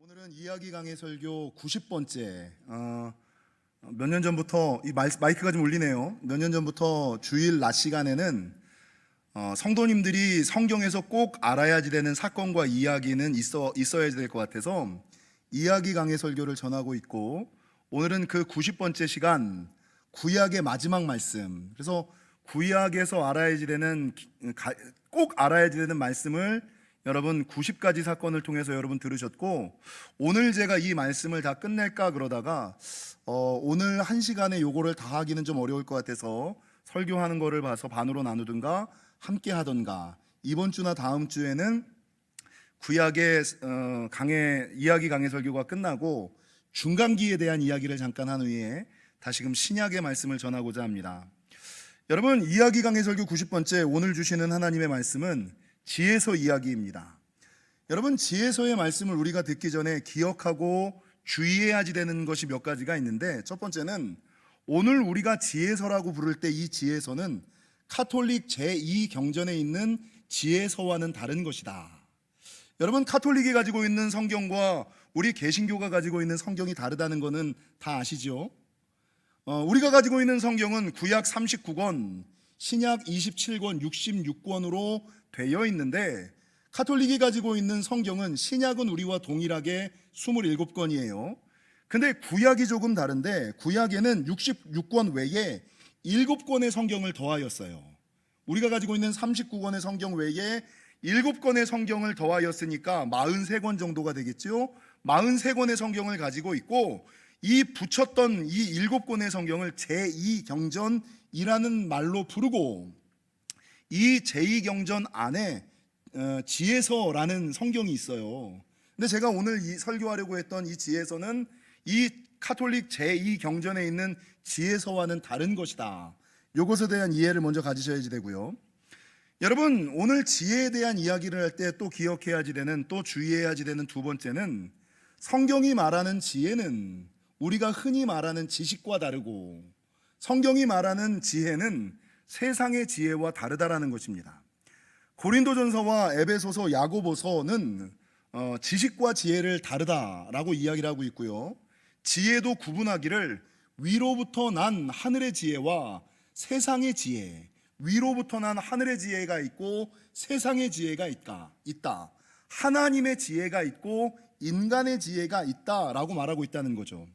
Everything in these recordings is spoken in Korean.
오늘은 이야기 강해 설교 90번째. 몇 년 전부터 이 마이크가 좀 울리네요. 몇 년 전부터 주일 낮 시간에는 성도님들이 성경에서 꼭 알아야지 되는 사건과 이야기는 있어야 될 것 같아서 이야기 강해 설교를 전하고 있고, 오늘은 그 90번째 시간 구약의 마지막 말씀. 그래서 구약에서 알아야지 되는 꼭 알아야지 되는 말씀을 여러분 90가지 사건을 통해서 여러분 들으셨고, 오늘 제가 이 말씀을 다 끝낼까 그러다가 오늘 한 시간에 요거를 다 하기는 좀 어려울 것 같아서 설교하는 거를 봐서 반으로 나누든가 함께 하던가, 이번 주나 다음 주에는 구약의 이야기 강해 설교가 끝나고 중간기에 대한 이야기를 잠깐 한 후에 다시금 신약의 말씀을 전하고자 합니다. 여러분, 이야기 강해 설교 90번째 오늘 주시는 하나님의 말씀은 지혜서 이야기입니다. 여러분, 지혜서의 말씀을 우리가 듣기 전에 기억하고 주의해야지 되는 것이 몇 가지가 있는데, 첫 번째는 오늘 우리가 지혜서라고 부를 때 이 지혜서는 카톨릭 제2경전에 있는 지혜서와는 다른 것이다. 여러분, 카톨릭이 가지고 있는 성경과 우리 개신교가 가지고 있는 성경이 다르다는 것은 다 아시죠? 우리가 가지고 있는 성경은 구약 39권, 신약 27권, 66권으로 되어 있는데, 카톨릭이 가지고 있는 성경은 신약은 우리와 동일하게 27권이에요. 근데 구약이 조금 다른데, 구약에는 66권 외에 7권의 성경을 더하였어요. 우리가 가지고 있는 39권의 성경 외에 7권의 성경을 더하였으니까 43권 정도가 되겠죠. 43권의 성경을 가지고 있고, 이 붙였던 이 7권의 성경을 제2경전이라는 말로 부르고, 이 제2경전 안에 지혜서라는 성경이 있어요. 근데 제가 오늘 설교하려고 했던 이 지혜서는 이 카톨릭 제2경전에 있는 지혜서와는 다른 것이다. 이것에 대한 이해를 먼저 가지셔야지 되고요. 여러분, 오늘 지혜에 대한 이야기를 할 때 또 기억해야지 되는, 또 주의해야지 되는 두 번째는, 성경이 말하는 지혜는 우리가 흔히 말하는 지식과 다르고, 성경이 말하는 지혜는 세상의 지혜와 다르다라는 것입니다. 고린도전서와 에베소서, 야고보서는 지식과 지혜를 다르다라고 이야기를 하고 있고요. 지혜도 구분하기를 위로부터 난 하늘의 지혜와 세상의 지혜, 위로부터 난 하늘의 지혜가 있고 세상의 지혜가 있다. 하나님의 지혜가 있고 인간의 지혜가 있다라고 말하고 있다는 거죠.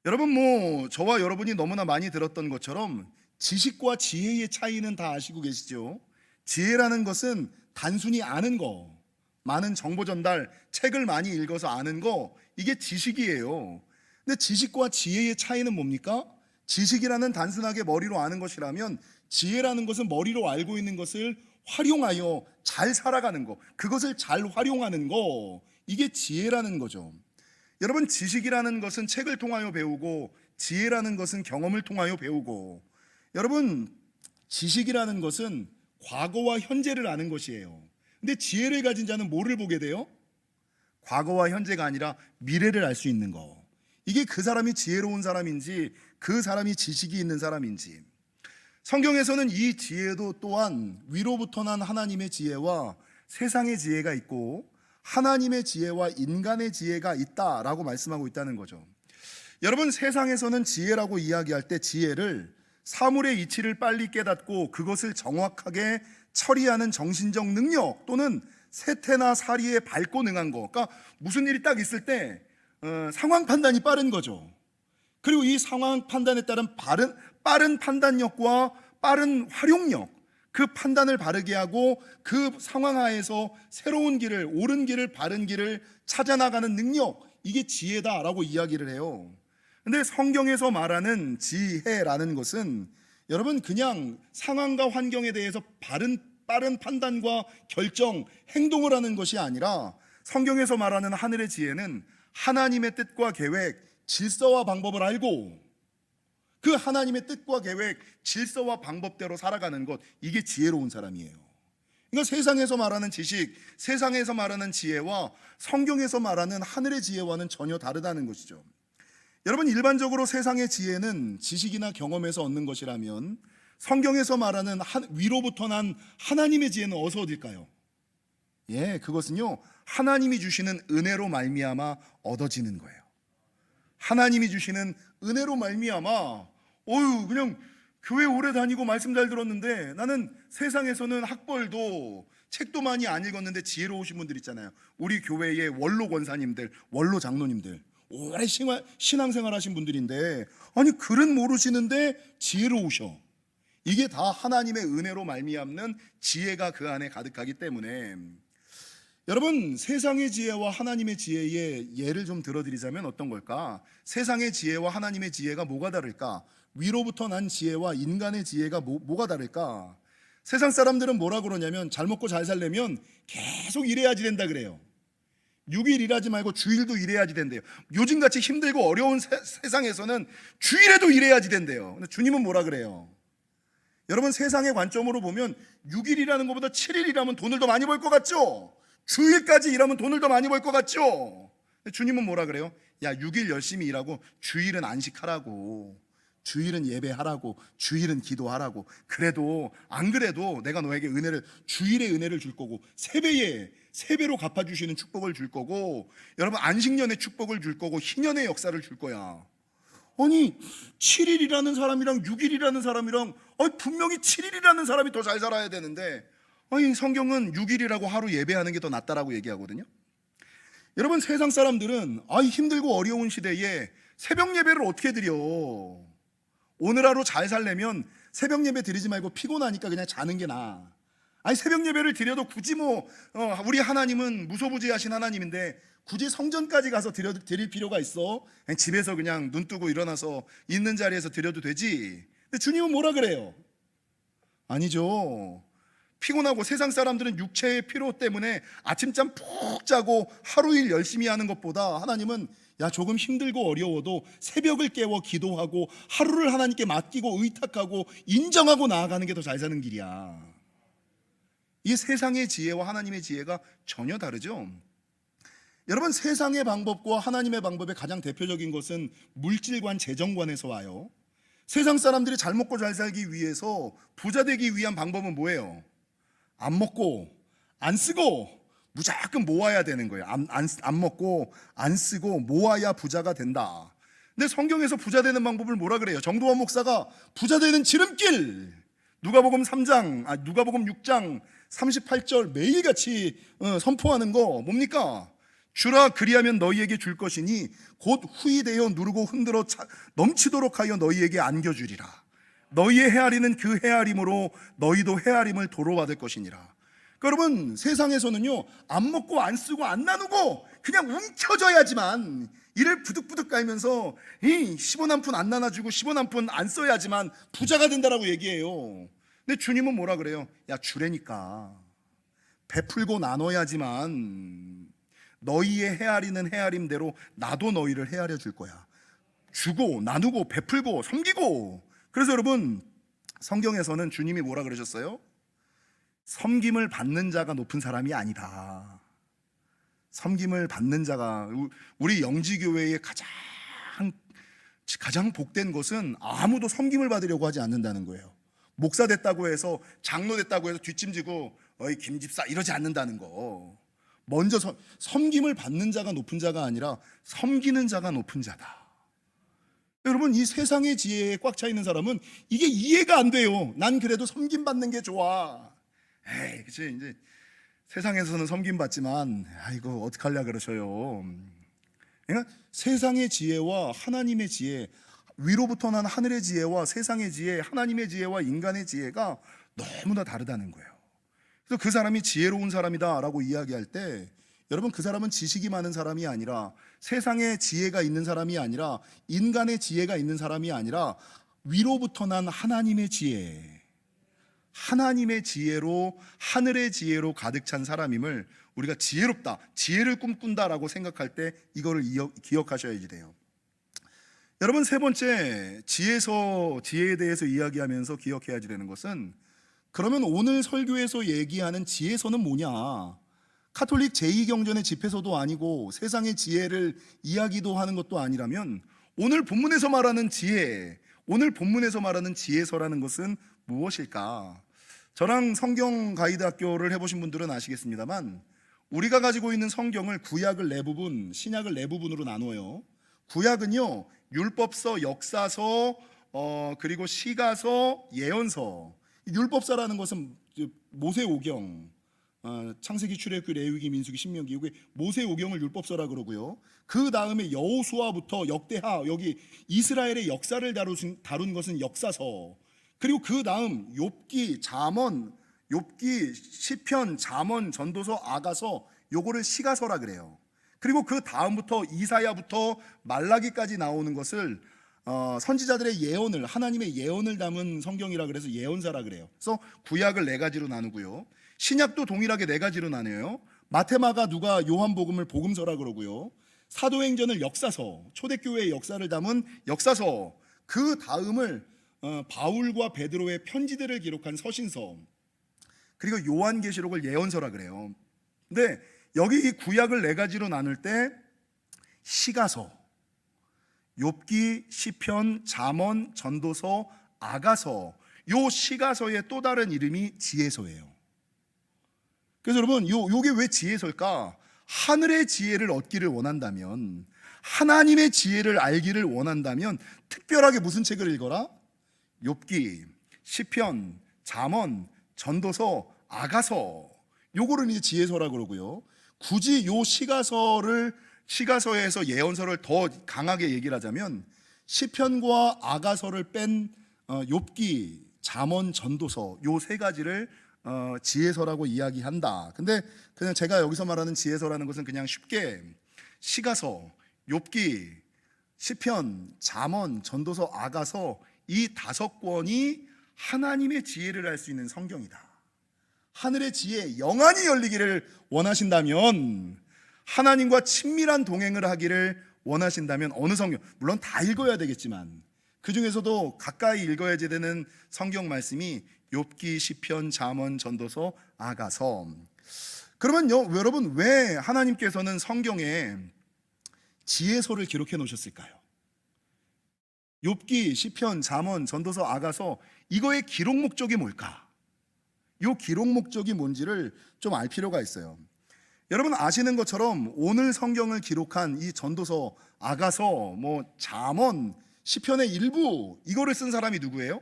여러분, 저와 여러분이 너무나 많이 들었던 것처럼 지식과 지혜의 차이는 다 아시고 계시죠? 지혜라는 것은 단순히 아는 거, 많은 정보 전달, 책을 많이 읽어서 아는 거, 이게 지식이에요. 근데 지식과 지혜의 차이는 뭡니까? 지식이라는 단순하게 머리로 아는 것이라면, 지혜라는 것은 머리로 알고 있는 것을 활용하여 잘 살아가는 거, 그것을 잘 활용하는 거, 이게 지혜라는 거죠. 여러분, 지식이라는 것은 책을 통하여 배우고, 지혜라는 것은 경험을 통하여 배우고, 여러분, 지식이라는 것은 과거와 현재를 아는 것이에요. 근데 지혜를 가진 자는 뭐를 보게 돼요? 과거와 현재가 아니라 미래를 알 수 있는 거. 이게 그 사람이 지혜로운 사람인지, 그 사람이 지식이 있는 사람인지. 성경에서는 이 지혜도 또한 위로부터 난 하나님의 지혜와 세상의 지혜가 있고, 하나님의 지혜와 인간의 지혜가 있다라고 말씀하고 있다는 거죠. 여러분, 세상에서는 지혜라고 이야기할 때 지혜를 사물의 이치를 빨리 깨닫고 그것을 정확하게 처리하는 정신적 능력, 또는 세태나 사리에 밝고 능한 거, 그러니까 무슨 일이 딱 있을 때 상황 판단이 빠른 거죠. 그리고 이 상황 판단에 따른 빠른 판단력과 빠른 활용력, 그 판단을 바르게 하고 그 상황 하에서 새로운 길을, 옳은 길을, 바른 길을 찾아나가는 능력, 이게 지혜다라고 이야기를 해요. 근데 성경에서 말하는 지혜라는 것은 여러분, 그냥 상황과 환경에 대해서 빠른 판단과 결정, 행동을 하는 것이 아니라, 성경에서 말하는 하늘의 지혜는 하나님의 뜻과 계획, 질서와 방법을 알고 그 하나님의 뜻과 계획, 질서와 방법대로 살아가는 것, 이게 지혜로운 사람이에요. 그러니까 세상에서 말하는 지식, 세상에서 말하는 지혜와 성경에서 말하는 하늘의 지혜와는 전혀 다르다는 것이죠. 여러분, 일반적으로 세상의 지혜는 지식이나 경험에서 얻는 것이라면, 성경에서 말하는 위로부터 난 하나님의 지혜는 어디서 얻을까요? 예, 그것은요 하나님이 주시는 은혜로 말미암아 얻어지는 거예요. 하나님이 주시는 은혜로 말미암아 어유 그냥 교회 오래 다니고 말씀 잘 들었는데 나는 세상에서는 학벌도 책도 많이 안 읽었는데 지혜로우신 분들 있잖아요. 우리 교회의 원로 권사님들, 원로 장로님들 오래 신앙생활 하신 분들인데 아니 글은 모르시는데 지혜로우셔. 이게 다 하나님의 은혜로 말미암는 지혜가 그 안에 가득하기 때문에 여러분 세상의 지혜와 하나님의 지혜의 예를 좀 들어드리자면 어떤 걸까? 세상의 지혜와 하나님의 지혜가 뭐가 다를까? 위로부터 난 지혜와 인간의 지혜가 뭐가 다를까? 세상 사람들은 뭐라 그러냐면 잘 먹고 잘 살려면 계속 일해야지 된다 그래요. 6일 일하지 말고 주일도 일해야지 된대요. 요즘같이 힘들고 어려운 세상에서는 주일에도 일해야지 된대요. 근데 주님은 뭐라 그래요? 여러분 세상의 관점으로 보면 6일 일하는 것보다 7일 일하면 돈을 더 많이 벌 것 같죠? 주일까지 일하면 돈을 더 많이 벌 것 같죠? 주님은 뭐라 그래요? 야 6일 열심히 일하고 주일은 안식하라고, 주일은 예배하라고, 주일은 기도하라고. 그래도 안 그래도 내가 너에게 은혜를 주일의 은혜를 줄 거고 세배로 갚아주시는 축복을 줄 거고 여러분 안식년의 축복을 줄 거고 희년의 역사를 줄 거야. 아니 7일이라는 사람이랑 6일이라는 사람이랑 분명히 7일이라는 사람이 더 잘 살아야 되는데 아니 성경은 6일이라고 하루 예배하는 게 더 낫다라고 얘기하거든요. 여러분 세상 사람들은 힘들고 어려운 시대에 새벽 예배를 어떻게 드려? 오늘 하루 잘 살려면 새벽 예배 드리지 말고 피곤하니까 그냥 자는 게 나아. 아니 새벽 예배를 드려도 굳이 우리 하나님은 무소부지하신 하나님인데 굳이 성전까지 가서 드릴 필요가 있어? 그냥 집에서 그냥 눈 뜨고 일어나서 있는 자리에서 드려도 되지. 근데 주님은 뭐라 그래요? 아니죠. 피곤하고 세상 사람들은 육체의 피로 때문에 아침잠 푹 자고 하루 일 열심히 하는 것보다 하나님은 야 조금 힘들고 어려워도 새벽을 깨워 기도하고 하루를 하나님께 맡기고 의탁하고 인정하고 나아가는 게 더 잘 사는 길이야. 이 세상의 지혜와 하나님의 지혜가 전혀 다르죠. 여러분 세상의 방법과 하나님의 방법의 가장 대표적인 것은 물질관, 재정관에서 와요. 세상 사람들이 잘 먹고 잘 살기 위해서 부자 되기 위한 방법은 뭐예요? 안 먹고 안 쓰고 무조건 모아야 되는 거예요. 안 먹고 안 쓰고 모아야 부자가 된다. 근데 성경에서 부자 되는 방법을 뭐라 그래요? 정도원 목사가 부자 되는 지름길 누가복음 6장 38절 매일같이 선포하는 거 뭡니까? 주라 그리하면 너희에게 줄 것이니 곧 후히되어 누르고 흔들어 넘치도록 하여 너희에게 안겨주리라. 너희의 헤아리는 그 헤아림으로 너희도 헤아림을 도로 받을 것이니라. 그러니까 여러분 세상에서는요 안 먹고 안 쓰고 안 나누고 그냥 움켜져야지만 이를 부득부득 깔면서 10원 한 푼 안 나눠주고 10원 한 푼 안 써야지만 부자가 된다라고 얘기해요. 근데 주님은 뭐라 그래요? 야 주래니까 베풀고 나눠야지만 너희의 헤아리는 헤아림대로 나도 너희를 헤아려 줄 거야. 주고 나누고 베풀고 섬기고. 그래서 여러분 성경에서는 주님이 뭐라 그러셨어요? 섬김을 받는 자가 높은 사람이 아니다. 섬김을 받는 자가 우리 영지교회의 가장 복된 것은 아무도 섬김을 받으려고 하지 않는다는 거예요. 목사 됐다고 해서 장로 됐다고 해서 뒷짐지고 어이 김집사 이러지 않는다는 거. 먼저 섬김을 받는 자가 높은 자가 아니라 섬기는 자가 높은 자다. 여러분 이 세상의 지혜에 꽉 차 있는 사람은 이게 이해가 안 돼요. 난 그래도 섬김 받는 게 좋아. 그치 이제 세상에서는 섬김 받지만 아이고 어떡하려 그러셔요. 그러니까 세상의 지혜와 하나님의 지혜, 위로부터 난 하늘의 지혜와 세상의 지혜, 하나님의 지혜와 인간의 지혜가 너무나 다르다는 거예요. 그래서 그 사람이 지혜로운 사람이다 라고 이야기할 때 여러분 그 사람은 지식이 많은 사람이 아니라 세상에 지혜가 있는 사람이 아니라 인간의 지혜가 있는 사람이 아니라 위로부터 난 하나님의 지혜, 하나님의 지혜로 하늘의 지혜로 가득 찬 사람임을 우리가 지혜롭다, 지혜를 꿈꾼다라고 생각할 때 이거를 기억하셔야지 돼요. 여러분 세 번째 지혜에 대해서 이야기하면서 기억해야지 되는 것은 그러면 오늘 설교에서 얘기하는 지혜서는 뭐냐? 카톨릭 제2경전의 집회서도 아니고 세상의 지혜를 이야기도 하는 것도 아니라면 오늘 본문에서 말하는 지혜, 오늘 본문에서 말하는 지혜서라는 것은 무엇일까? 저랑 성경 가이드 학교를 해보신 분들은 아시겠습니다만 우리가 가지고 있는 성경을 구약을 네 부분, 신약을 네 부분으로 나눠요. 구약은요, 율법서, 역사서, 그리고 시가서, 예언서. 율법서라는 것은 모세오경, 창세기, 출애굽기, 레위기, 민수기, 신명기, 이게 모세오경을 율법서라 그러고요. 그 다음에 여호수아부터 역대하, 여기 이스라엘의 역사를 다룬 것은 역사서. 그리고 그 다음 욥기, 잠언, 욥기, 시편, 잠언, 전도서, 아가서, 요거를 시가서라 그래요. 그리고 그 다음부터 이사야부터 말라기까지 나오는 것을 선지자들의 예언을, 하나님의 예언을 담은 성경이라 그래서 예언사라 그래요. 그래서 구약을 네 가지로 나누고요. 신약도 동일하게 네 가지로 나뉘어요. 마테마가, 누가, 요한복음을 복음서라 그러고요. 사도행전을 역사서, 초대교회의 역사를 담은 역사서, 그 다음을 바울과 베드로의 편지들을 기록한 서신서, 그리고 요한계시록을 예언서라 그래요. 근데 여기 이 구약을 네 가지로 나눌 때 시가서, 욥기, 시편, 잠언, 전도서, 아가서, 요 시가서의 또 다른 이름이 지혜서예요. 그래서 여러분, 요게 왜 지혜서일까? 하늘의 지혜를 얻기를 원한다면, 하나님의 지혜를 알기를 원한다면 특별하게 무슨 책을 읽어라? 욥기, 시편, 잠언, 전도서, 아가서, 요거를 이제 지혜서라 그러고요. 굳이 요 시가서에서 예언서를 더 강하게 얘기를 하자면 시편과 아가서를 뺀 욥기, 잠언, 전도서, 요 세 가지를 지혜서라고 이야기한다. 근데 그냥 제가 여기서 말하는 지혜서라는 것은 그냥 쉽게 시가서, 욥기, 시편, 잠언, 전도서, 아가서, 이 5권이 하나님의 지혜를 알 수 있는 성경이다. 하늘의 지혜, 영안이 열리기를 원하신다면, 하나님과 친밀한 동행을 하기를 원하신다면 어느 성경, 물론 다 읽어야 되겠지만 그 중에서도 가까이 읽어야지 되는 성경 말씀이 욥기, 시편, 잠언, 전도서, 아가서. 그러면요, 여러분, 왜 하나님께서는 성경에 지혜서를 기록해 놓으셨을까요? 욥기, 시편, 잠언, 전도서, 아가서, 이거의 기록 목적이 뭘까? 이 기록 목적이 뭔지를 좀 알 필요가 있어요. 여러분 아시는 것처럼 오늘 성경을 기록한 이 전도서, 아가서, 잠언, 시편의 일부, 이거를 쓴 사람이 누구예요?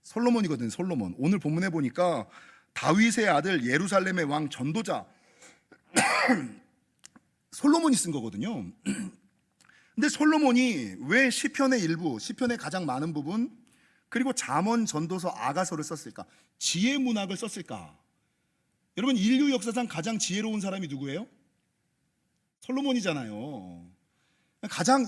솔로몬이거든요. 솔로몬. 오늘 본문에 보니까 다윗의 아들, 예루살렘의 왕, 전도자 솔로몬이 쓴 거거든요. 근데 솔로몬이 왜 시편의 일부, 시편의 가장 많은 부분, 그리고 잠언, 전도서, 아가서를 썼을까? 지혜 문학을 썼을까? 여러분, 인류 역사상 가장 지혜로운 사람이 누구예요? 솔로몬이잖아요.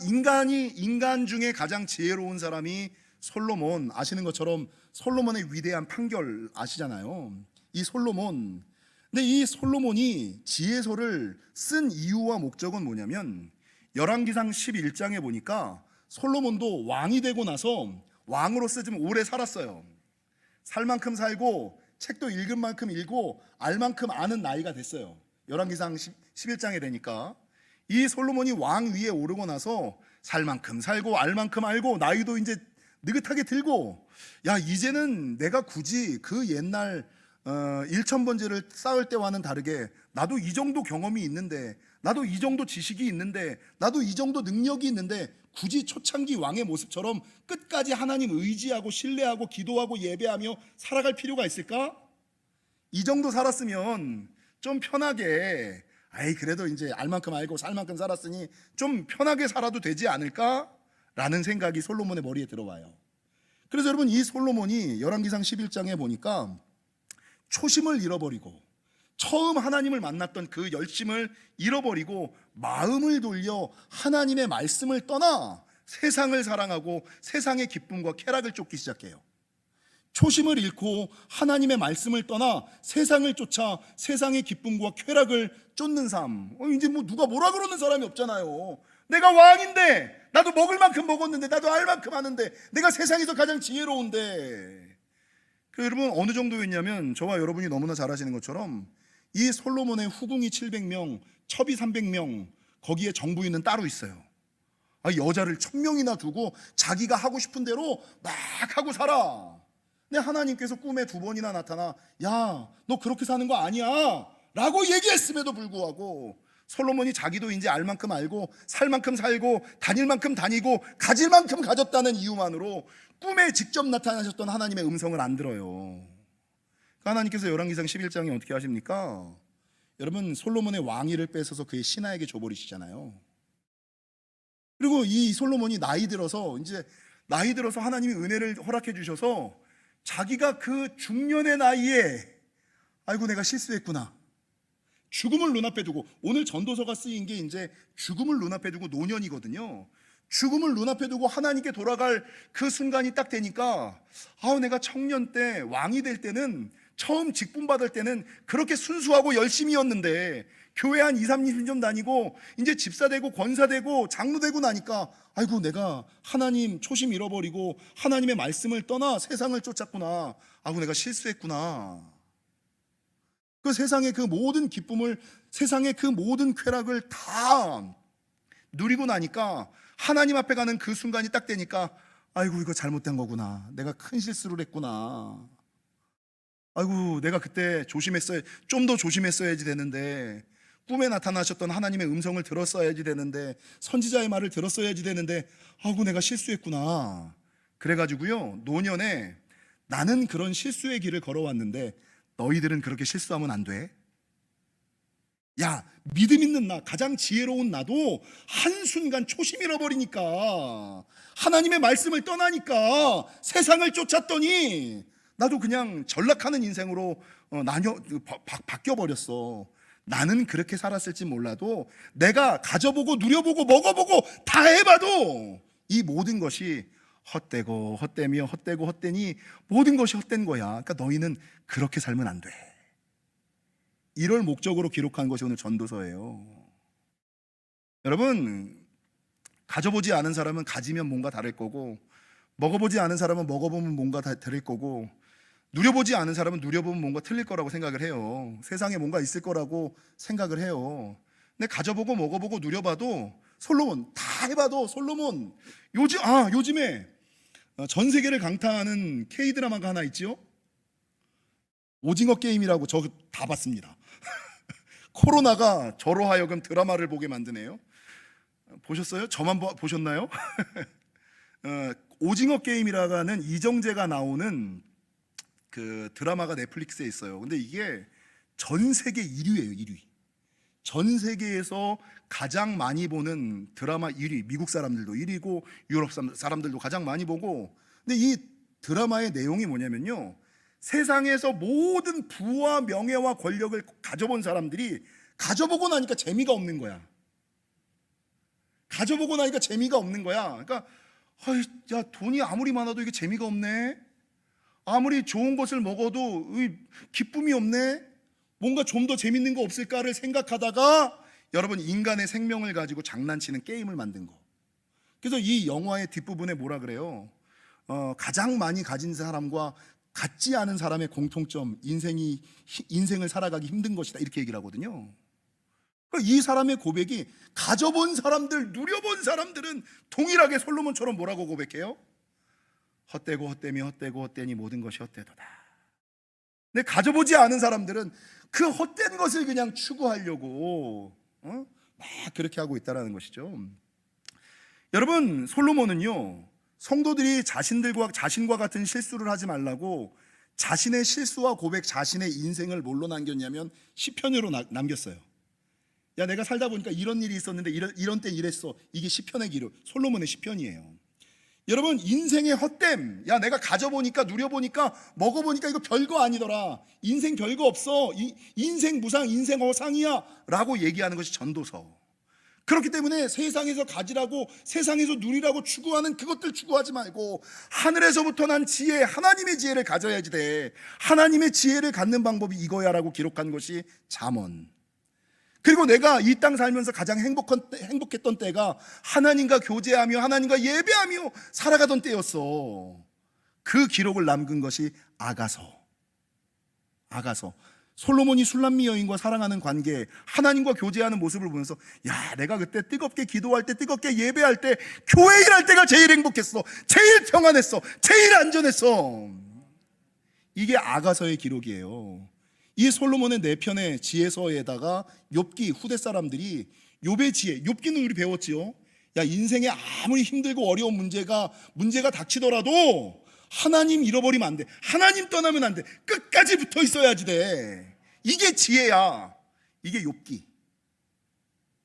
인간 중에 가장 지혜로운 사람이 솔로몬. 아시는 것처럼 솔로몬의 위대한 판결 아시잖아요. 이 솔로몬. 근데 이 솔로몬이 지혜서를 쓴 이유와 목적은 뭐냐면, 열왕기상 11장에 보니까 솔로몬도 왕이 되고 나서 왕으로서 좀 오래 살았어요. 살 만큼 살고 책도 읽은 만큼 읽고 알 만큼 아는 나이가 됐어요. 열왕기상 11장에 되니까 이 솔로몬이 왕 위에 오르고 나서 살 만큼 살고 알 만큼 알고 나이도 이제 느긋하게 들고, 야, 이제는 내가 굳이 그 옛날 1000번제를 쌓을 때와는 다르게 나도 이 정도 경험이 있는데, 나도 이 정도 지식이 있는데, 나도 이 정도 능력이 있는데 굳이 초창기 왕의 모습처럼 끝까지 하나님 의지하고 신뢰하고 기도하고 예배하며 살아갈 필요가 있을까? 이 정도 살았으면 좀 편하게, 그래도 이제 알 만큼 알고 살 만큼 살았으니 좀 편하게 살아도 되지 않을까? 라는 생각이 솔로몬의 머리에 들어와요. 그래서 여러분, 이 솔로몬이 열왕기상 11장에 보니까 초심을 잃어버리고 처음 하나님을 만났던 그 열심을 잃어버리고 마음을 돌려 하나님의 말씀을 떠나 세상을 사랑하고 세상의 기쁨과 쾌락을 쫓기 시작해요. 초심을 잃고 하나님의 말씀을 떠나 세상을 쫓아 세상의 기쁨과 쾌락을 쫓는 삶. 이제 누가 뭐라 그러는 사람이 없잖아요. 내가 왕인데, 나도 먹을 만큼 먹었는데, 나도 알 만큼 아는데, 내가 세상에서 가장 지혜로운데. 여러분, 어느 정도였냐면 저와 여러분이 너무나 잘 아시는 것처럼 이 솔로몬의 후궁이 700명, 첩이 300명, 거기에 정부인은 따로 있어요. 여자를 1000명이나 두고 자기가 하고 싶은 대로 막 하고 살아. 근데 하나님께서 꿈에 2번이나 나타나, 야, 너 그렇게 사는 거 아니야 라고 얘기했음에도 불구하고 솔로몬이 자기도 이제 알 만큼 알고 살 만큼 살고 다닐 만큼 다니고 가질 만큼 가졌다는 이유만으로 꿈에 직접 나타나셨던 하나님의 음성을 안 들어요. 하나님께서 열왕기상 11장에 어떻게 하십니까? 여러분, 솔로몬의 왕위를 뺏어서 그의 신하에게 줘버리시잖아요. 그리고 이 솔로몬이 나이 들어서 하나님이 은혜를 허락해 주셔서 자기가 그 중년의 나이에 아이고 내가 실수했구나, 죽음을 눈앞에 두고, 오늘 전도서가 쓰인 게 이제 죽음을 눈앞에 두고 노년이거든요. 죽음을 눈앞에 두고 하나님께 돌아갈 그 순간이 딱 되니까 내가 청년 때 왕이 될 때는, 처음 직분 받을 때는 그렇게 순수하고 열심히였는데 교회 한 2, 30년 다니고 이제 집사 되고 권사 되고 장로 되고 나니까 아이고 내가 하나님 초심 잃어버리고 하나님의 말씀을 떠나 세상을 쫓았구나, 아이고 내가 실수했구나. 그 세상의 그 모든 기쁨을, 세상의 그 모든 쾌락을 다 누리고 나니까 하나님 앞에 가는 그 순간이 딱 되니까 아이고 이거 잘못된 거구나, 내가 큰 실수를 했구나, 아이고 내가 그때 좀 더 조심했어야지 되는데, 꿈에 나타나셨던 하나님의 음성을 들었어야지 되는데, 선지자의 말을 들었어야지 되는데 아이고 내가 실수했구나. 그래가지고요, 노년에 나는 그런 실수의 길을 걸어왔는데 너희들은 그렇게 실수하면 안 돼. 야, 믿음 있는 나, 가장 지혜로운 나도 한순간 초심 잃어버리니까, 하나님의 말씀을 떠나니까 세상을 쫓았더니 나도 그냥 전락하는 인생으로 바뀌어버렸어. 나는 그렇게 살았을지 몰라도 내가 가져보고 누려보고 먹어보고 다 해봐도 이 모든 것이 헛되고 헛되며 헛되고 헛되니 모든 것이 헛된 거야. 그러니까 너희는 그렇게 살면 안 돼. 이럴 목적으로 기록한 것이 오늘 전도서예요. 여러분, 가져보지 않은 사람은 가지면 뭔가 다를 거고, 먹어보지 않은 사람은 먹어보면 뭔가 다를 거고, 누려보지 않은 사람은 누려보면 뭔가 틀릴 거라고 생각을 해요. 세상에 뭔가 있을 거라고 생각을 해요. 근데 가져보고 먹어보고 누려봐도, 솔로몬 다 해봐도, 솔로몬 요즘에 전 세계를 강타하는 K-드라마가 하나 있죠. 오징어 게임이라고. 저 다 봤습니다. 코로나가 저로 하여금 드라마를 보게 만드네요. 보셨어요? 저만 보셨나요? 오징어 게임이라는 이정재가 나오는 그 드라마가 넷플릭스에 있어요. 근데 이게 전 세계 1위예요, 1위. 전 세계에서 가장 많이 보는 드라마 1위. 미국 사람들도 1위고 유럽 사람들도 가장 많이 보고. 근데 이 드라마의 내용이 뭐냐면요, 세상에서 모든 부와 명예와 권력을 가져본 사람들이 가져보고 나니까 재미가 없는 거야. 가져보고 나니까 재미가 없는 거야. 그러니까 야, 돈이 아무리 많아도 이게 재미가 없네. 아무리 좋은 것을 먹어도 기쁨이 없네. 뭔가 좀 더 재밌는 거 없을까를 생각하다가 여러분, 인간의 생명을 가지고 장난치는 게임을 만든 거. 그래서 이 영화의 뒷부분에 뭐라 그래요? 가장 많이 가진 사람과 갖지 않은 사람의 공통점, 인생을 살아가기 힘든 것이다, 이렇게 얘기를 하거든요. 이 사람의 고백이, 가져본 사람들, 누려본 사람들은 동일하게 솔로몬처럼 뭐라고 고백해요? 헛되고 헛되며 헛되고 헛되니 모든 것이 헛되도다. 근데 가져보지 않은 사람들은 그 헛된 것을 그냥 추구하려고 막 그렇게 하고 있다는 것이죠. 여러분, 솔로몬은요, 성도들이 자신과 같은 실수를 하지 말라고 자신의 실수와 고백, 자신의 인생을 뭘로 남겼냐면 시편으로 남겼어요. 야, 내가 살다 보니까 이런 일이 있었는데 이런 때 이랬어. 이게 시편의 기록, 솔로몬의 시편이에요. 여러분, 인생의 헛됨, 야 내가 가져보니까 누려보니까 먹어보니까 이거 별거 아니더라, 인생 별거 없어, 인생 무상, 인생 허상이야 라고 얘기하는 것이 전도서. 그렇기 때문에 세상에서 가지라고, 세상에서 누리라고 추구하는 그것들 추구하지 말고 하늘에서부터 난 지혜, 하나님의 지혜를 가져야지 돼. 하나님의 지혜를 갖는 방법이 이거야 라고 기록한 것이 잠언. 그리고 내가 이 땅 살면서 가장 행복했던 때가 하나님과 교제하며 하나님과 예배하며 살아가던 때였어. 그 기록을 남긴 것이 아가서. 솔로몬이 술람미 여인과 사랑하는 관계, 하나님과 교제하는 모습을 보면서, 야, 내가 그때 뜨겁게 기도할 때, 뜨겁게 예배할 때, 교회 일할 때가 제일 행복했어, 제일 평안했어, 제일 안전했어. 이게 아가서의 기록이에요. 이 솔로몬의 네 편의 지혜서에다가 욥기 후대 사람들이 욥의 지혜, 욥기는 우리 배웠지요. 야, 인생에 아무리 힘들고 어려운 문제가 닥치더라도 하나님 잃어버리면 안 돼. 하나님 떠나면 안 돼. 끝까지 붙어 있어야지 돼. 이게 지혜야. 이게 욥기.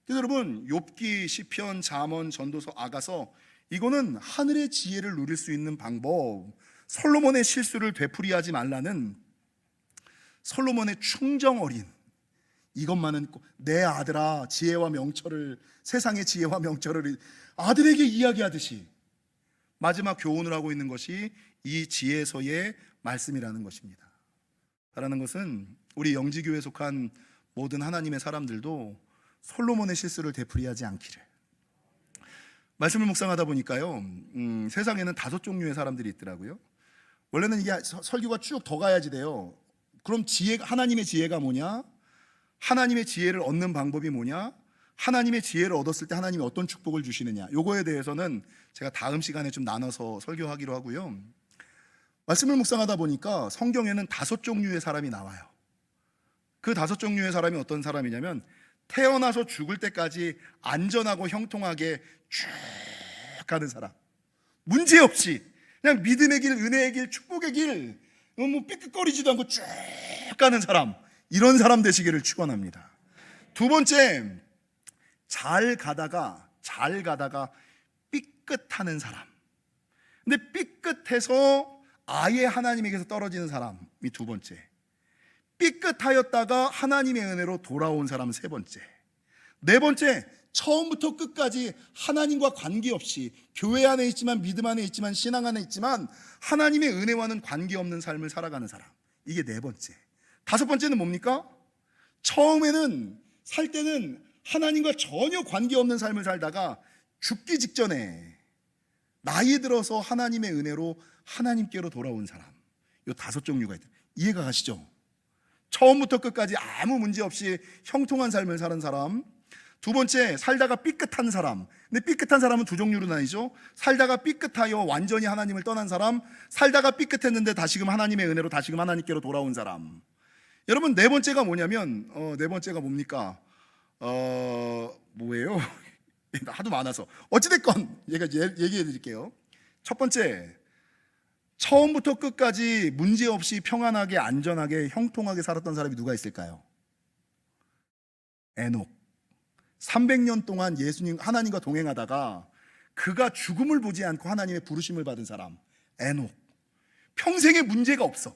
그래서 여러분, 욥기, 시편, 잠언, 전도서, 아가서, 이거는 하늘의 지혜를 누릴 수 있는 방법, 솔로몬의 실수를 되풀이하지 말라는 솔로몬의 충정 어린, 이것만은 내 아들아, 지혜와 명철을, 세상의 지혜와 명철을 아들에게 이야기하듯이 마지막 교훈을 하고 있는 것이 이 지혜서의 말씀이라는 것입니다. 라는 것은 우리 영지교회에 속한 모든 하나님의 사람들도 솔로몬의 실수를 되풀이하지 않기를. 말씀을 묵상하다 보니까요, 세상에는 5종류의 사람들이 있더라고요. 원래는 이게 설교가 쭉 더 가야지 돼요. 그럼 하나님의 지혜가 뭐냐? 하나님의 지혜를 얻는 방법이 뭐냐? 하나님의 지혜를 얻었을 때 하나님이 어떤 축복을 주시느냐? 요거에 대해서는 제가 다음 시간에 좀 나눠서 설교하기로 하고요. 말씀을 묵상하다 보니까 성경에는 5종류의 사람이 나와요. 그 5종류의 사람이 어떤 사람이냐면, 태어나서 죽을 때까지 안전하고 형통하게 쭉 가는 사람, 문제없이 그냥 믿음의 길, 은혜의 길, 축복의 길, 뭐 삐끗거리지도 않고 쭉 가는 사람, 이런 사람 되시기를 축원합니다. 두 번째, 잘 가다가 삐끗하는 사람. 근데 삐끗해서 아예 하나님에게서 떨어지는 사람이 두 번째. 삐끗하였다가 하나님의 은혜로 돌아온 사람은 세 번째. 네 번째, 처음부터 끝까지 하나님과 관계없이 교회 안에 있지만, 믿음 안에 있지만, 신앙 안에 있지만 하나님의 은혜와는 관계없는 삶을 살아가는 사람, 이게 네 번째. 다섯 번째는 뭡니까? 처음에는 살 때는 하나님과 전혀 관계없는 삶을 살다가 죽기 직전에 나이 들어서 하나님의 은혜로 하나님께로 돌아온 사람, 이 5종류가 있다. 이해가 가시죠? 처음부터 끝까지 아무 문제 없이 형통한 삶을 사는 사람. 두 번째, 살다가 삐끗한 사람. 근데 삐끗한 사람은 두 종류로 나뉘죠. 살다가 삐끗하여 완전히 하나님을 떠난 사람, 살다가 삐끗했는데 다시금 하나님의 은혜로 다시금 하나님께로 돌아온 사람. 여러분, 네 번째가 뭐냐면, 네 번째가 뭡니까? 뭐예요? 하도 많아서 어찌됐건 얘기해 드릴게요. 첫 번째, 처음부터 끝까지 문제없이 평안하게, 안전하게, 형통하게 살았던 사람이 누가 있을까요? 에녹. 300년 동안 하나님과 동행하다가 그가 죽음을 보지 않고 하나님의 부르심을 받은 사람, 에녹. 평생에 문제가 없어.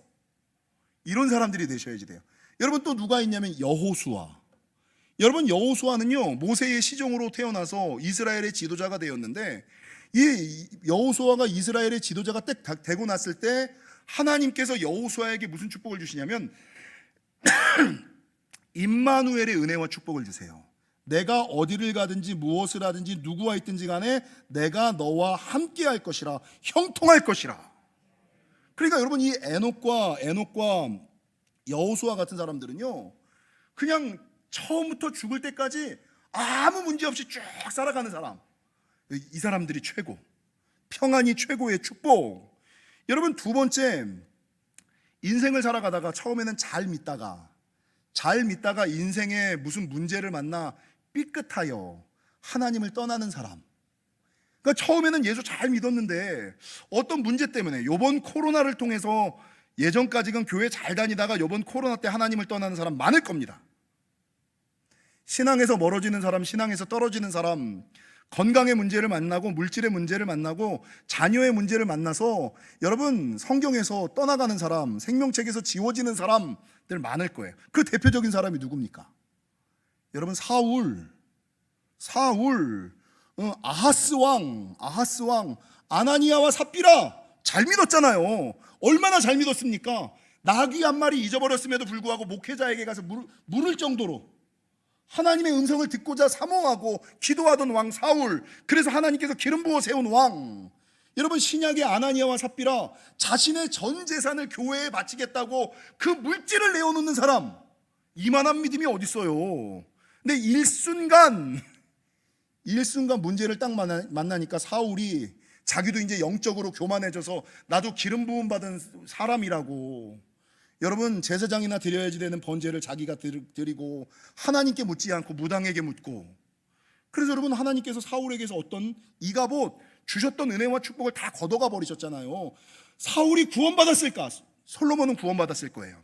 이런 사람들이 되셔야지 돼요. 여러분, 또 누가 있냐면 여호수아. 여러분, 여호수아는요, 모세의 시종으로 태어나서 이스라엘의 지도자가 되었는데, 이 여호수아가 이스라엘의 지도자가 딱 되고 났을 때 하나님께서 여호수아에게 무슨 축복을 주시냐면 임마누엘의 은혜와 축복을 주세요. 내가 어디를 가든지 무엇을 하든지 누구와 있든지 간에 내가 너와 함께 할 것이라, 형통할 것이라. 그러니까 여러분, 이 에녹과 여호수아 같은 사람들은요, 그냥 처음부터 죽을 때까지 아무 문제 없이 쭉 살아가는 사람, 이 사람들이 최고, 평안이 최고의 축복. 여러분, 두 번째, 인생을 살아가다가 처음에는 잘 믿다가 인생에 무슨 문제를 만나 삐끗하여 하나님을 떠나는 사람. 그러니까 처음에는 예수 잘 믿었는데 어떤 문제 때문에, 요번 코로나를 통해서, 예전까지는 교회 잘 다니다가 요번 코로나 때 하나님을 떠나는 사람 많을 겁니다. 신앙에서 멀어지는 사람, 신앙에서 떨어지는 사람, 건강의 문제를 만나고 물질의 문제를 만나고 자녀의 문제를 만나서 여러분, 성경에서 떠나가는 사람, 생명책에서 지워지는 사람들 많을 거예요. 그 대표적인 사람이 누굽니까? 여러분, 사울, 아하스 왕, 아나니아와 삽비라 잘 믿었잖아요. 얼마나 잘 믿었습니까? 나귀 한 마리 잊어버렸음에도 불구하고 목회자에게 가서 물을 정도로 하나님의 음성을 듣고자 사모하고 기도하던 왕 사울, 그래서 하나님께서 기름 부어 세운 왕. 여러분, 신약의 아나니아와 삽비라 자신의 전 재산을 교회에 바치겠다고 그 물질을 내어놓는 사람, 이만한 믿음이 어디 있어요? 근데 일순간 문제를 딱 만나니까 사울이 자기도 이제 영적으로 교만해져서 나도 기름 부음 받은 사람이라고, 여러분 제사장이나 드려야지 되는 번제를 자기가 드리고 하나님께 묻지 않고 무당에게 묻고, 그래서 여러분 하나님께서 사울에게서 어떤 이갑옷 주셨던 은혜와 축복을 다 걷어가 버리셨잖아요. 사울이 구원받았을까? 솔로몬은 구원받았을 거예요.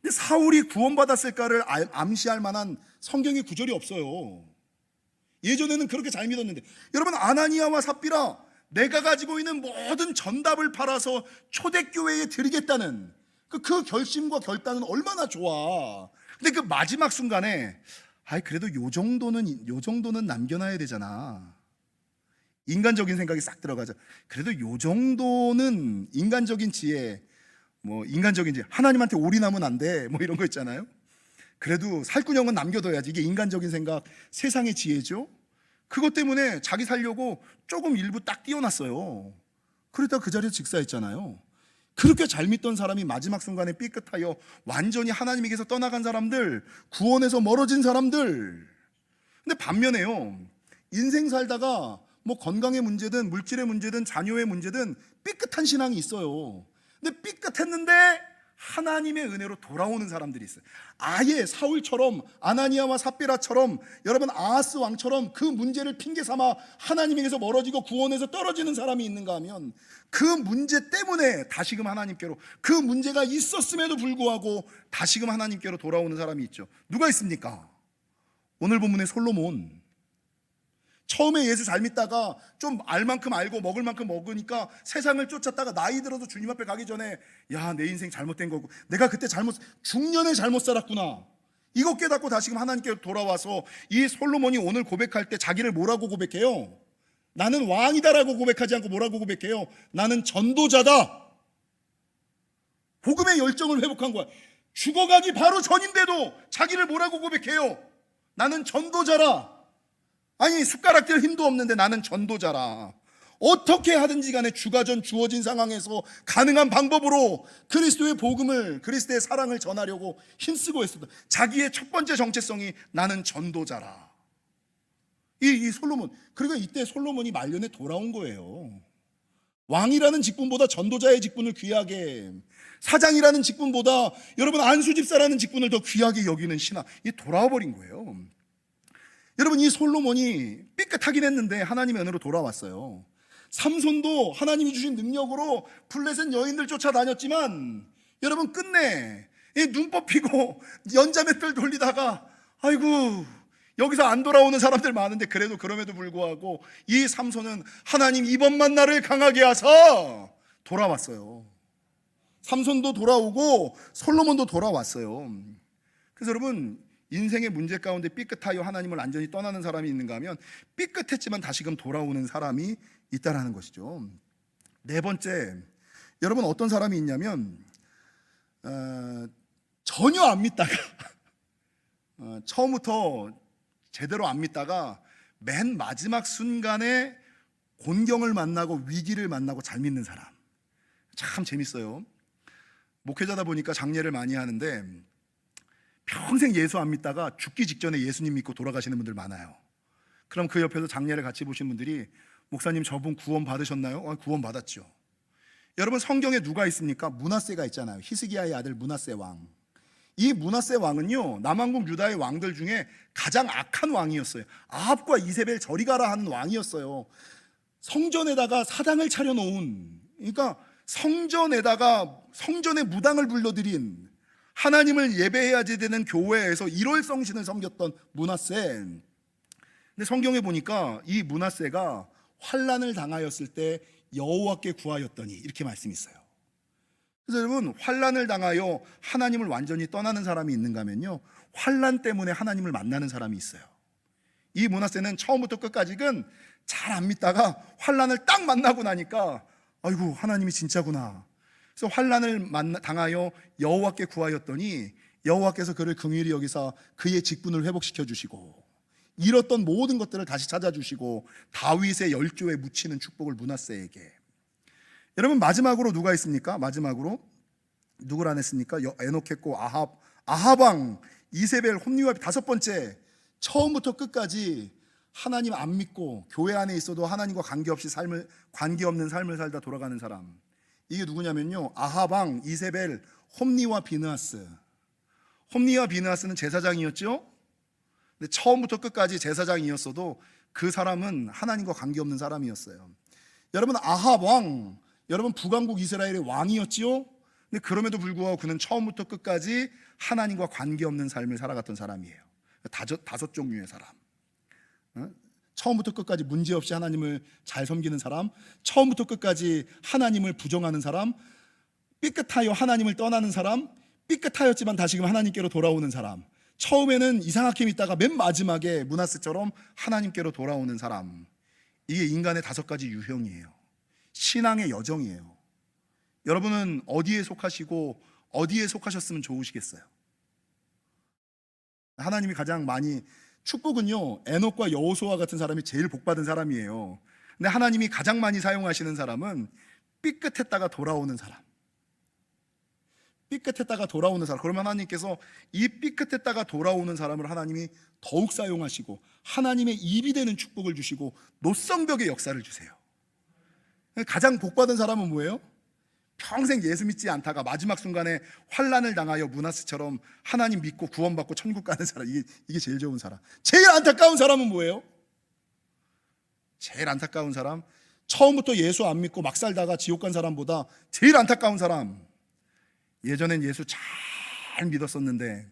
근데 사울이 구원받았을까를 암시할 만한 성경의 구절이 없어요. 예전에는 그렇게 잘 믿었는데, 여러분 아나니아와 삽비라, 내가 가지고 있는 모든 전답을 팔아서 초대교회에 드리겠다는 그 결심과 결단은 얼마나 좋아. 근데 그 마지막 순간에 그래도 요 정도는 남겨놔야 되잖아. 인간적인 생각이 싹 들어가죠. 그래도 요 정도는 인간적인 지혜, 인간적인 지혜, 하나님한테 올인하면 안 돼, 이런 거 있잖아요. 그래도 살구녕은 남겨둬야지. 이게 인간적인 생각, 세상의 지혜죠. 그것 때문에 자기 살려고 조금 일부 딱 띄워놨어요. 그러다가 그 자리에서 직사했잖아요. 그렇게 잘 믿던 사람이 마지막 순간에 삐끗하여 완전히 하나님에게서 떠나간 사람들, 구원에서 멀어진 사람들. 근데 반면에요, 인생 살다가 건강의 문제든 물질의 문제든 자녀의 문제든 삐끗한 신앙이 있어요. 근데 삐끗했는데 하나님의 은혜로 돌아오는 사람들이 있어요. 아예 사울처럼, 아나니아와 삽비라처럼, 여러분 아하스 왕처럼 그 문제를 핑계 삼아 하나님에게서 멀어지고 구원에서 떨어지는 사람이 있는가 하면, 그 문제 때문에 다시금 하나님께로, 그 문제가 있었음에도 불구하고 다시금 하나님께로 돌아오는 사람이 있죠. 누가 있습니까? 오늘 본문의 솔로몬. 처음에 예수 잘 믿다가 좀 알 만큼 알고 먹을 만큼 먹으니까 세상을 쫓았다가 나이 들어서 주님 앞에 가기 전에, 내 인생 잘못된 거고, 내가 그때 중년에 잘못 살았구나, 이거 깨닫고 다시금 하나님께 돌아와서, 이 솔로몬이 오늘 고백할 때 자기를 뭐라고 고백해요? 나는 왕이다라고 고백하지 않고 뭐라고 고백해요? 나는 전도자다. 복음의 열정을 회복한 거야. 죽어가기 바로 전인데도 자기를 뭐라고 고백해요? 나는 전도자라. 아니, 숟가락질 힘도 없는데 나는 전도자라. 어떻게 하든지 간에 주가 전 주어진 상황에서 가능한 방법으로 그리스도의 복음을, 그리스도의 사랑을 전하려고 힘쓰고 했었다. 자기의 첫 번째 정체성이 나는 전도자라. 이 솔로몬, 그러니까 이때 솔로몬이 말년에 돌아온 거예요. 왕이라는 직분보다 전도자의 직분을 귀하게, 사장이라는 직분보다 여러분 안수집사라는 직분을 더 귀하게 여기는 신하, 이 돌아와 버린 거예요. 여러분 이 솔로몬이 삐끗하긴 했는데 하나님의 은혜로 돌아왔어요. 삼손도 하나님이 주신 능력으로 블레셋 여인들 쫓아다녔지만, 여러분 끝내 눈 뽑히고 연자맷돌 돌리다가 아이고 여기서 안 돌아오는 사람들 많은데, 그래도 그럼에도 불구하고 이 삼손은 하나님 이번만 나를 강하게 하사 돌아왔어요. 삼손도 돌아오고 솔로몬도 돌아왔어요. 그래서 여러분 인생의 문제 가운데 삐끗하여 하나님을 완전히 떠나는 사람이 있는가 하면, 삐끗했지만 다시금 돌아오는 사람이 있다라는 것이죠. 네 번째, 여러분 어떤 사람이 있냐면 전혀 안 믿다가 처음부터 제대로 안 믿다가 맨 마지막 순간에 곤경을 만나고 위기를 만나고 잘 믿는 사람. 참 재밌어요. 목회자다 보니까 장례를 많이 하는데 평생 예수 안 믿다가 죽기 직전에 예수님 믿고 돌아가시는 분들 많아요. 그럼 그 옆에서 장례를 같이 보신 분들이, 목사님 저분 구원 받으셨나요? 구원 받았죠. 여러분 성경에 누가 있습니까? 므낫세가 있잖아요. 히스기야의 아들 므낫세 왕. 이 므낫세 왕은요, 남왕국 유다의 왕들 중에 가장 악한 왕이었어요. 아합과 이세벨 저리 가라 하는 왕이었어요. 성전에다가 사당을 차려놓은, 그러니까 성전에 무당을 불러들인, 하나님을 예배해야지 되는 교회에서 일월성신을 섬겼던 므낫세. 근데 성경에 보니까 이 므낫세가 환난을 당하였을 때 여호와께 구하였더니, 이렇게 말씀이 있어요. 그래서 여러분 환난을 당하여 하나님을 완전히 떠나는 사람이 있는가 하면요, 환난 때문에 하나님을 만나는 사람이 있어요. 이 므낫세는 처음부터 끝까지는 잘 안 믿다가 환난을 딱 만나고 나니까 아이고 하나님이 진짜구나. 그래서 환난을 당하여 여호와께 구하였더니 여호와께서 그를 긍휼히 여기사 그의 직분을 회복시켜 주시고, 잃었던 모든 것들을 다시 찾아주시고 다윗의 열조에 묻히는 축복을 므낫세에게. 여러분 마지막으로 누가 있습니까? 마지막으로 누굴 안 했습니까? 에녹했고 아합왕, 이세벨, 홈리와 다섯 번째, 처음부터 끝까지 하나님 안 믿고 교회 안에 있어도 하나님과 관계없는 삶을 살다 돌아가는 사람. 이게 누구냐면요, 아합왕, 이세벨, 홈리와 비느하스. 홈리와 비느하스는 제사장이었죠. 근데 처음부터 끝까지 제사장이었어도 그 사람은 하나님과 관계없는 사람이었어요. 여러분, 아합 왕, 여러분 북왕국 이스라엘의 왕이었지요. 근데 그럼에도 불구하고 그는 처음부터 끝까지 하나님과 관계없는 삶을 살아갔던 사람이에요. 다섯 종류의 사람. 처음부터 끝까지 문제없이 하나님을 잘 섬기는 사람, 처음부터 끝까지 하나님을 부정하는 사람, 삐끗하여 하나님을 떠나는 사람, 삐끗하였지만 다시금 하나님께로 돌아오는 사람, 처음에는 이상하게 믿다가 맨 마지막에 므낫세처럼 하나님께로 돌아오는 사람. 이게 인간의 5가지 유형이에요. 신앙의 여정이에요. 여러분은 어디에 속하시고 어디에 속하셨으면 좋으시겠어요? 하나님이 가장 많이, 축복은요 에녹과 여호수아 같은 사람이 제일 복받은 사람이에요. 근데 하나님이 가장 많이 사용하시는 사람은 삐끗했다가 돌아오는 사람. 삐끗했다가 돌아오는 사람. 그러면 하나님께서 이 삐끗했다가 돌아오는 사람을 하나님이 더욱 사용하시고 하나님의 입이 되는 축복을 주시고 노성벽의 역사를 주세요. 가장 복받은 사람은 뭐예요? 평생 예수 믿지 않다가 마지막 순간에 환난을 당하여 므낫세처럼 하나님 믿고 구원받고 천국 가는 사람. 이게 제일 좋은 사람. 제일 안타까운 사람은 뭐예요? 제일 안타까운 사람, 처음부터 예수 안 믿고 막 살다가 지옥 간 사람보다 제일 안타까운 사람, 예전엔 예수 잘 믿었었는데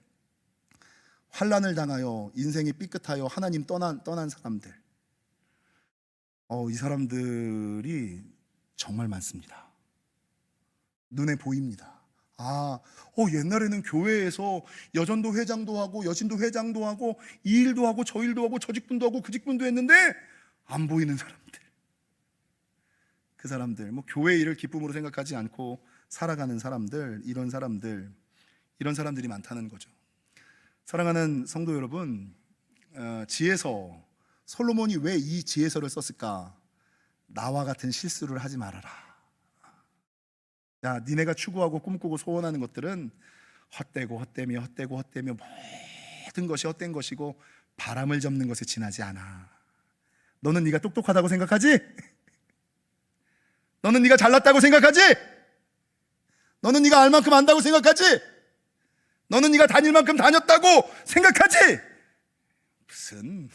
환난을 당하여 인생이 삐끗하여 하나님 떠난 사람들. 이 사람들이 정말 많습니다. 눈에 보입니다. 옛날에는 교회에서 여전도 회장도 하고 여신도 회장도 하고 이 일도 하고 저 일도 하고 저 직분도 하고 그 직분도 했는데 안 보이는 사람들. 그 사람들, 교회 일을 기쁨으로 생각하지 않고 살아가는 사람들, 이런 사람들이 많다는 거죠. 사랑하는 성도 여러분, 지혜서, 솔로몬이 왜 이 지혜서를 썼을까? 나와 같은 실수를 하지 말아라. 야, 니네가 추구하고 꿈꾸고 소원하는 것들은 헛되며 모든 것이 헛된 것이고 바람을 접는 것에 지나지 않아. 너는 네가 똑똑하다고 생각하지? 너는 네가 잘났다고 생각하지? 너는 네가 알 만큼 안다고 생각하지? 너는 네가 다닐 만큼 다녔다고 생각하지? 무슨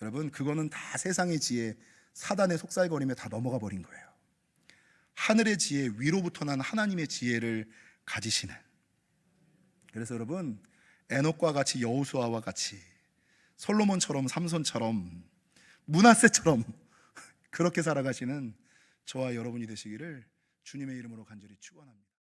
여러분, 그거는 다 세상의 지혜, 사단의 속살거림에 다 넘어가 버린 거예요. 하늘의 지혜, 위로부터 난 하나님의 지혜를 가지시는. 그래서 여러분, 에녹과 같이, 여호수아와 같이, 솔로몬처럼, 삼손처럼, 므낫세처럼 그렇게 살아가시는 저와 여러분이 되시기를 주님의 이름으로 간절히 축원합니다.